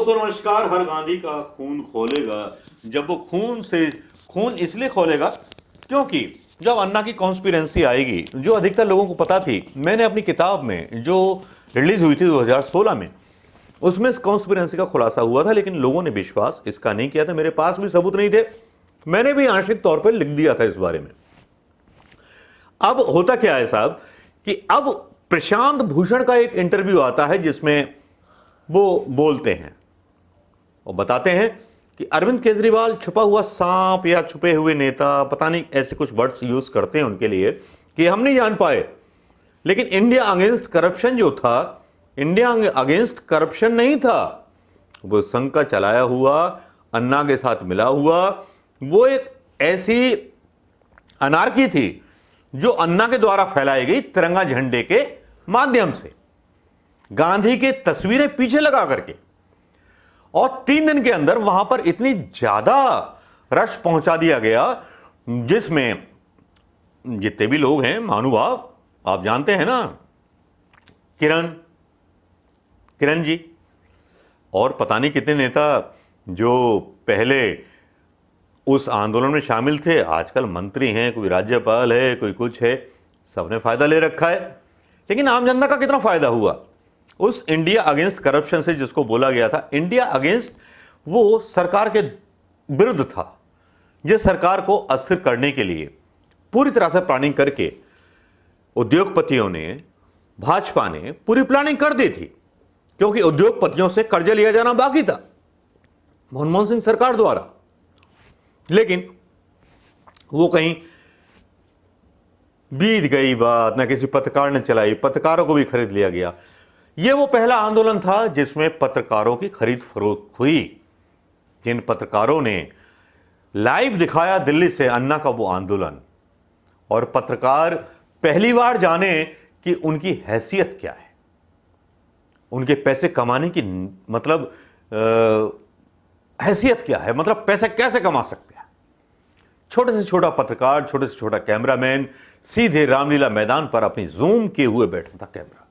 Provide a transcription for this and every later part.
दोस्तों नमस्कार। हर गांधी का खून खोलेगा। जब वो खून इसलिए खोलेगा क्योंकि जब अन्ना की कॉन्स्पिरेंसी आएगी, जो अधिकतर लोगों को पता थी, मैंने अपनी किताब में जो रिलीज हुई थी 2016 में, उसमें इस कॉन्स्पिरेंसी का खुलासा हुआ था, लेकिन लोगों ने विश्वास इसका नहीं किया था। मेरे पास भी सबूत नहीं थे, मैंने भी आंशिक तौर पर लिख दिया था इस बारे में। अब होता क्या है साहब कि अब प्रशांत भूषण का एक इंटरव्यू आता है जिसमें वो बोलते हैं और बताते हैं कि अरविंद केजरीवाल छुपा हुआ सांप या छुपे हुए नेता, पता नहीं ऐसे कुछ वर्ड्स यूज करते हैं उनके लिए कि हम नहीं जान पाए। लेकिन इंडिया अगेंस्ट करप्शन जो था, इंडिया अगेंस्ट करप्शन नहीं था, वो संघ का चलाया हुआ, अन्ना के साथ मिला हुआ, वो एक ऐसी अनार्की थी जो अन्ना के द्वारा फैलाई गई तिरंगा झंडे के माध्यम से, गांधी के तस्वीरें पीछे लगा करके। और 3 दिन के अंदर वहां पर इतनी ज्यादा रश पहुंचा दिया गया, जिसमें जितने भी लोग हैं महानुभाव, आप जानते हैं ना, किरण जी और पता नहीं कितने नेता जो पहले उस आंदोलन में शामिल थे, आजकल मंत्री हैं, कोई राज्यपाल है, कोई कुछ है, सबने फायदा ले रखा है। लेकिन आम जनता का कितना फायदा हुआ उस इंडिया अगेंस्ट करप्शन से, जिसको बोला गया था इंडिया अगेंस्ट, वो सरकार के विरुद्ध था, जिस सरकार को अस्थिर करने के लिए पूरी तरह से प्लानिंग करके उद्योगपतियों ने, भाजपा ने पूरी प्लानिंग कर दी थी, क्योंकि उद्योगपतियों से कर्ज लिया जाना बाकी था मनमोहन सिंह सरकार द्वारा। लेकिन वो कहीं बीत गई बात, ना किसी पत्रकार ने चलाई, पत्रकारों को भी खरीद लिया गया। यह वो पहला आंदोलन था जिसमें पत्रकारों की खरीद फरोख्त हुई, जिन पत्रकारों ने लाइव दिखाया दिल्ली से अन्ना का वो आंदोलन, और पत्रकार पहली बार जाने कि उनकी हैसियत क्या है, उनके पैसे कमाने की मतलब हैसियत क्या है, मतलब पैसे कैसे कमा सकते हैं। छोटे से छोटा पत्रकार, छोटे से छोटा कैमरामैन सीधे रामलीला मैदान पर अपनी जूम किए हुए बैठा था कैमरा,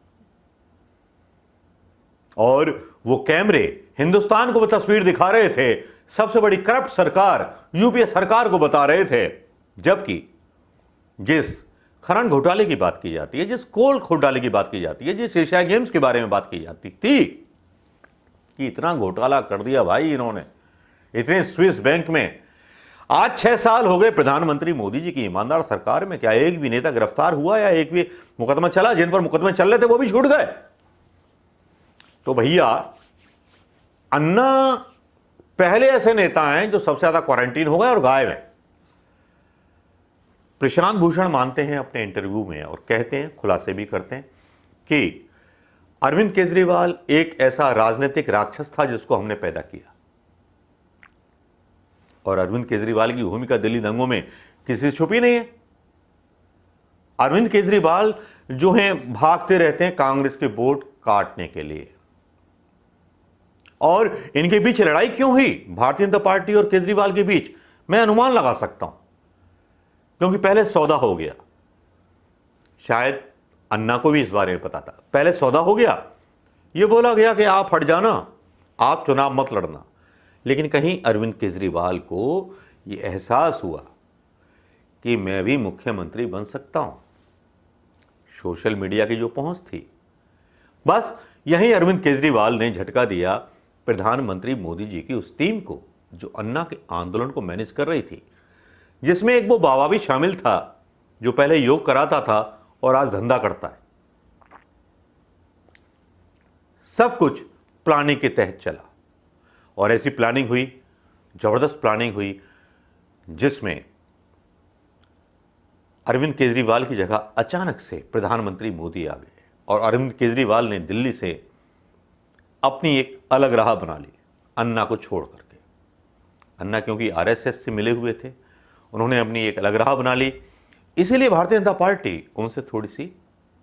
और वो कैमरे हिंदुस्तान को वो तस्वीर दिखा रहे थे, सबसे बड़ी करप्ट सरकार यूपीए सरकार को बता रहे थे। जबकि जिस खनन घोटाले की बात की जाती है, जिस कोल घोटाले की बात की जाती है, जिस एशिया गेम्स के बारे में बात की जाती थी कि इतना घोटाला कर दिया भाई इन्होंने, इतने स्विस बैंक में। आज 6 साल हो गए प्रधानमंत्री मोदी जी की ईमानदार सरकार में, क्या एक भी नेता गिरफ्तार हुआ या एक भी मुकदमा चला? जिन पर मुकदमे चल रहे थे वो भी छूट गए। तो भैया अन्ना पहले ऐसे नेता हैं जो सबसे ज्यादा क्वारंटीन हो गए और गायब हैं। प्रशांत भूषण मानते हैं अपने इंटरव्यू में और कहते हैं, खुलासे भी करते हैं कि अरविंद केजरीवाल एक ऐसा राजनीतिक राक्षस था जिसको हमने पैदा किया, और अरविंद केजरीवाल की भूमिका दिल्ली दंगों में किसी से छुपी नहीं है। अरविंद केजरीवाल जो हैं भागते रहते हैं कांग्रेस के वोट काटने के लिए। और इनके बीच लड़ाई क्यों हुई भारतीय जनता पार्टी और केजरीवाल के बीच, मैं अनुमान लगा सकता हूं, क्योंकि पहले सौदा हो गया। शायद अन्ना को भी इस बारे में पता था। पहले सौदा हो गया, यह बोला गया कि आप हट जाना, आप चुनाव मत लड़ना। लेकिन कहीं अरविंद केजरीवाल को यह एहसास हुआ कि मैं भी मुख्यमंत्री बन सकता हूं। सोशल मीडिया की जो पहुंच थी, बस यहीं अरविंद केजरीवाल ने झटका दिया प्रधानमंत्री मोदी जी की उस टीम को जो अन्ना के आंदोलन को मैनेज कर रही थी, जिसमें एक वो बाबा भी शामिल था जो पहले योग कराता था और आज धंधा करता है। सब कुछ प्लानिंग के तहत चला, और ऐसी प्लानिंग हुई, जबरदस्त प्लानिंग हुई, जिसमें अरविंद केजरीवाल की जगह अचानक से प्रधानमंत्री मोदी आ गए, और अरविंद केजरीवाल ने दिल्ली से अपनी एक अलग राह बना ली अन्ना को छोड़ करके। अन्ना क्योंकि आरएसएस से मिले हुए थे, उन्होंने अपनी एक अलग राह बना ली, इसीलिए भारतीय जनता पार्टी उनसे थोड़ी सी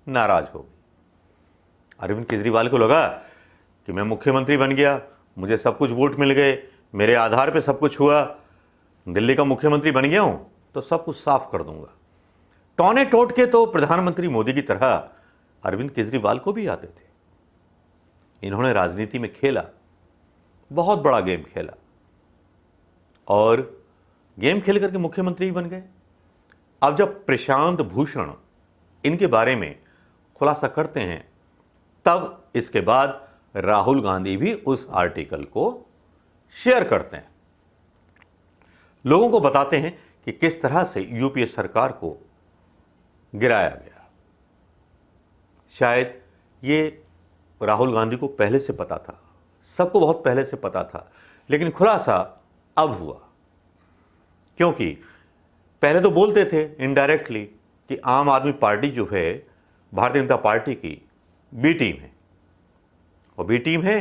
नाराज हो गई। अरविंद केजरीवाल को लगा कि मैं मुख्यमंत्री बन गया, मुझे सब कुछ वोट मिल गए, मेरे आधार पे सब कुछ हुआ, दिल्ली का मुख्यमंत्री बन गया हूं तो सब कुछ साफ कर दूंगा। टौने टोट के तो प्रधानमंत्री मोदी की तरह अरविंद केजरीवाल को भी आते थे। इन्होंने राजनीति में खेला, बहुत बड़ा गेम खेला और गेम खेल करके मुख्यमंत्री बन गए। अब जब प्रशांत भूषण इनके बारे में खुलासा करते हैं, तब इसके बाद राहुल गांधी भी उस आर्टिकल को शेयर करते हैं, लोगों को बताते हैं कि किस तरह से यूपीए सरकार को गिराया गया। शायद ये राहुल गांधी को पहले से पता था, सबको बहुत पहले से पता था, लेकिन खुलासा अब हुआ। क्योंकि पहले तो बोलते थे इनडायरेक्टली कि आम आदमी पार्टी जो है भारतीय जनता पार्टी की बी टीम है, और बी टीम है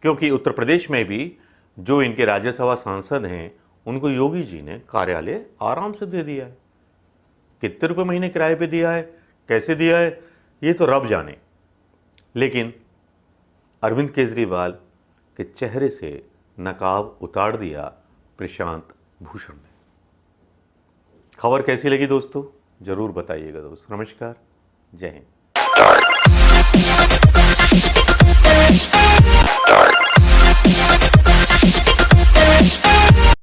क्योंकि उत्तर प्रदेश में भी जो इनके राज्यसभा सांसद हैं उनको योगी जी ने कार्यालय आराम से दे दिया है। कितने रुपए महीने किराए पे दिया है, कैसे दिया है, ये तो रब जाने। लेकिन अरविंद केजरीवाल के चेहरे से नकाब उतार दिया प्रशांत भूषण ने। खबर कैसी लगी दोस्तों, जरूर बताइएगा दोस्तों। नमस्कार, जय हिंद।